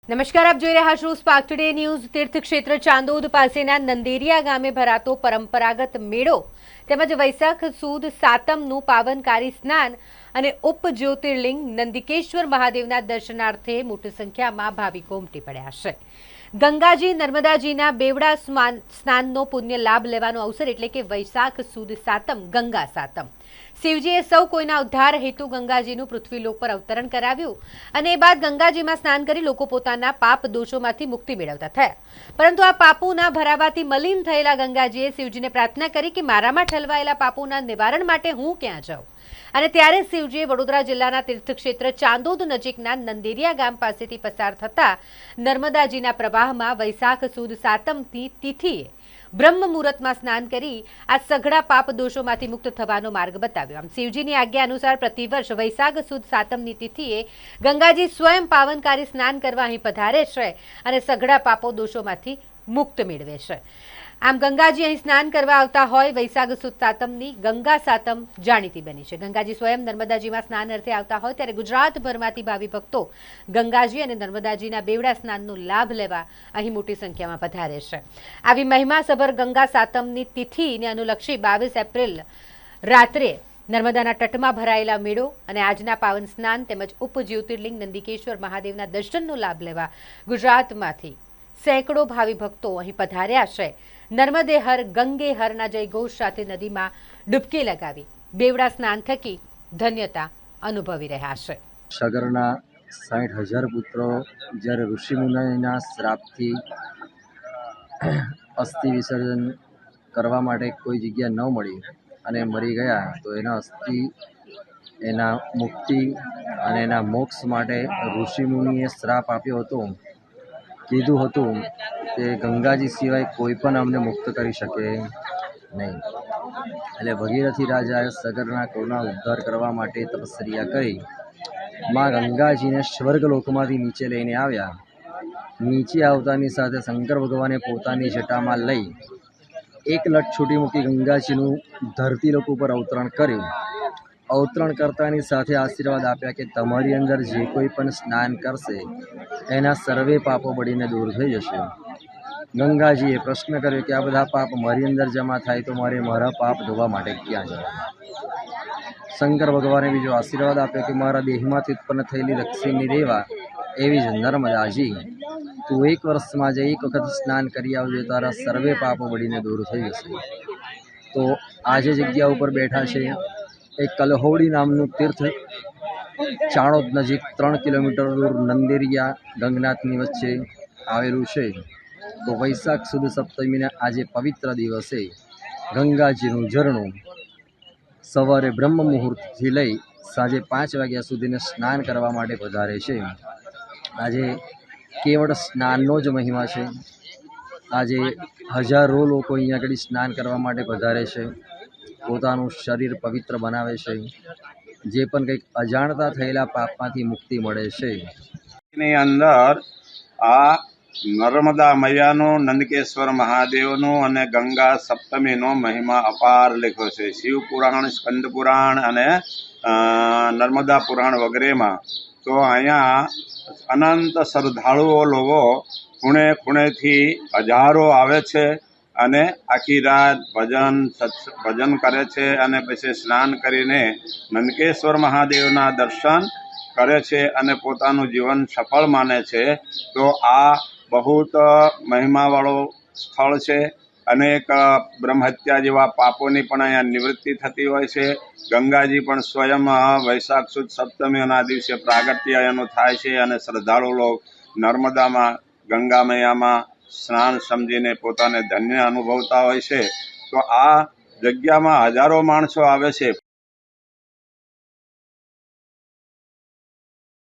નમસ્કાર, આપ જોઈ રહ્યા છો સ્પાર્ક ટુડે ન્યૂઝ। તીર્થક્ષેત્ર ચાંદોદ પાસેના નંદેરિયા ગામે ભરાતો પરંપરાગત મેળો તેમજ વૈશાખ સુદ સાતમનું પાવનકારી સ્નાન અને ઉપજ્યોતિર્લિંગ નંદિકેશ્વર મહાદેવના દર્શનાર્થે મોટી સંખ્યામાં ભાવિકો ઉમટી પડ્યા છે। ગંગાજી નર્મદાજીના બેવડા સ્નાનનો પુણ્ય લાભ લેવાનો અવસર એટલે કે વૈશાખ સુદ સાતમ ગંગા સાતમ। શિવજીએ સૌ કોઈના ઉદ્ધાર હેતુ ગંગાજીનું પૃથ્વીલોક પર અવતરણ કરાવ્યું અને એ બાદ ગંગાજીમાં સ્નાન કરી લોકો પોતાના પાપ દોષોમાંથી મુક્તિ મેળવતા થયા। પરંતુ આ પાપોના ભરાવાથી મલિન થયેલા ગંગાજીએ શિવજીને પ્રાર્થના કરી કે મારામાં ઠલવાયેલા પાપોના નિવારણ માટે હું ક્યાં જાઉં। અને ત્યારે શિવજીએ વડોદરા જિલ્લાના તીર્થક્ષેત્ર ચાંદોદ નજીકના નંદેરિયા ગામ પાસેથી પસાર થતા નર્મદાજીના પ્રવાહમાં વૈશાખ સુદ સાતમની તિથિએ બ્રહ્મ મુહૂર્તમાં સ્નાન કરી આ સઘળા પાપ દોષોમાંથી મુક્ત થવાનો માર્ગ બતાવ્યો। આમ શિવજીની આજ્ઞા અનુસાર પ્રતિવર્ષ વૈશાખ સુદ સાતમની તિથિએ ગંગાજી સ્વયં પાવનકારી સ્નાન કરવા અહીં પધારે છે અને સઘળા પાપો દોષોમાંથી મુક્ત મેળવે છે। આમ ગંગાજી અહીં સ્નાન કરવા આવતા હોય વૈશાખ સુદ સાતમની ગંગા સાતમ જાણીતી બની છે। ગંગાજી સ્વયં નર્મદાજીમાં સ્નાન અર્થે આવતા હોય ત્યારે ગુજરાતભરમાંથી ભાવિ ભક્તો ગંગાજી અને નર્મદાજીના બેવડા સ્નાનનો લાભ લેવા અહીં મોટી સંખ્યામાં પધારે છે। આવી મહિમાસભર ગંગા સાતમની તિથિને અનુલક્ષી 22 એપ્રિલ રાત્રે નર્મદાના તટમાં ભરાયેલા મેળો અને આજના પાવન સ્નાન તેમજ ઉપજ્યોતિર્લિંગ નંદિકેશ્વર મહાદેવના દર્શનનો લાભ લેવા ગુજરાતમાંથી સેંકડો ભાવિ ભક્તો અહીં પધાર્યા છે। નર્મદે હર ગંગે હરના જયઘોષ સાથે નદીમાં ડૂબકી લગાવી બેવડા સ્નાન થકી ધન્યતા અનુભવી રહ્યા છે। સાગરના 60,000 પુત્રો જ્યારે ઋષિમુનિના શ્રાપથી અસ્થિ વિસર્જન કરવા માટે કોઈ જગ્યા ન મળી અને મરી ગયા તો એના અસ્થિ એના મુક્તિ અને એના મોક્ષ માટે ઋષિમુનિએ શ્રાપ આપ્યો હતો। કીધું હતું કે ગંગાજી સિવાય કોઈ પણ અમને મુક્ત કરી શકે નહીં। એટલે ભગીરથી રાજાએ સગરના કુળના ઉદ્ધાર કરવા માટે તપસ્યા કરી માં ગંગાજીને સ્વર્ગલોકમાંથી નીચે લઈને આવ્યા। નીચે આવતાની સાથે શંકર ભગવાને પોતાની જટામાં લઈ એક લટ છૂટી મૂકી ગંગાજીનું ધરતીલોક ઉપર અવતરણ કર્યું। અવતરણ કરતાની સાથે આશીર્વાદ આપ્યા કે તમારી અંદર જે કોઈ પણ સ્નાન કરશે એના સર્વે પાપો બળીને દૂર થઈ જશે। ગંગાજીએ પ્રશ્ન કર્યો કે આ બધા પાપ મારી અંદર જમા થાય તો મારે મારા પાપ ધોવા માટે ક્યાં જવું। શંકર ભગવાને બીજો આશીર્વાદ આપ્યો કે મારા દેહમાંથી ઉત્પન્ન થયેલી દક્ષિણની રેવા એવી જ નર્મદાજી તું 1 વર્ષમાં જે એક વખત સ્નાન કરી આવજે તારા સર્વે પાપો બળીને દૂર થઈ જશે। તો આજે જગ્યા ઉપર બેઠા છે એક કલહોડી નામનું તીર્થ ચાણોદ નજીક 3 કિલોમીટર દૂર નંદેરિયા ગંગનાથની વચ્ચે આવેલું છે। તો વૈશાખ સુદ સપ્તમીના આજે પવિત્ર દિવસે ગંગાજીનું ઝરણું સવારે બ્રહ્મ મુહૂર્તથી લઈ સાંજે 5 વાગ્યા સુધીને સ્નાન કરવા માટે પધારે છે। આજે કેવળ સ્નાનનો જ મહિમા છે। આજે હજારો લોકો અહીંયા આગળ સ્નાન કરવા માટે પધારે છે, પોતાનું શરીર પવિત્ર બનાવે છે, જે પણ કંઈક અજાણતા થયેલા પાપમાંથી મુક્તિ મળે છે। ની અંદર આ નર્મદા મૈયાનું નંદકેશ્વર મહાદેવનું અને ગંગા સપ્તમીનો મહિમા અપાર લખ્યો છે। શિવ પુરાણ, સ્કંદ પુરાણ અને નર્મદા પુરાણ વગેરેમાં। તો અહીંયા અનંત શ્રદ્ધાળુઓ લોકો ખૂણે ખૂણેથી હજારો આવે છે અને આખી રાત ભજન કરે છે અને પછી સ્નાન કરીને નંદકેશ્વર મહાદેવના દર્શન કરે છે અને પોતાનું જીવન સફળ માને છે। તો આ બહુ મહિમાવાળો સ્થળ છે। અનેક બ્રહ્મહત્યા જેવા પાપોની પણ અહીંયા નિવૃત્તિ થતી હોય છે। ગંગાજી પણ સ્વયં વૈશાખ સુદ સપ્તમીના દિવસે પ્રાગટ્ય એનું થાય છે અને શ્રદ્ધાળુ લોકો નર્મદામાં ગંગા મૈયામાં સ્નાન સમજીને પોતાને ધન્ય અનુભવતા હોય છે। તો આ જગ્યામાં હજારો માણસો આવે છે।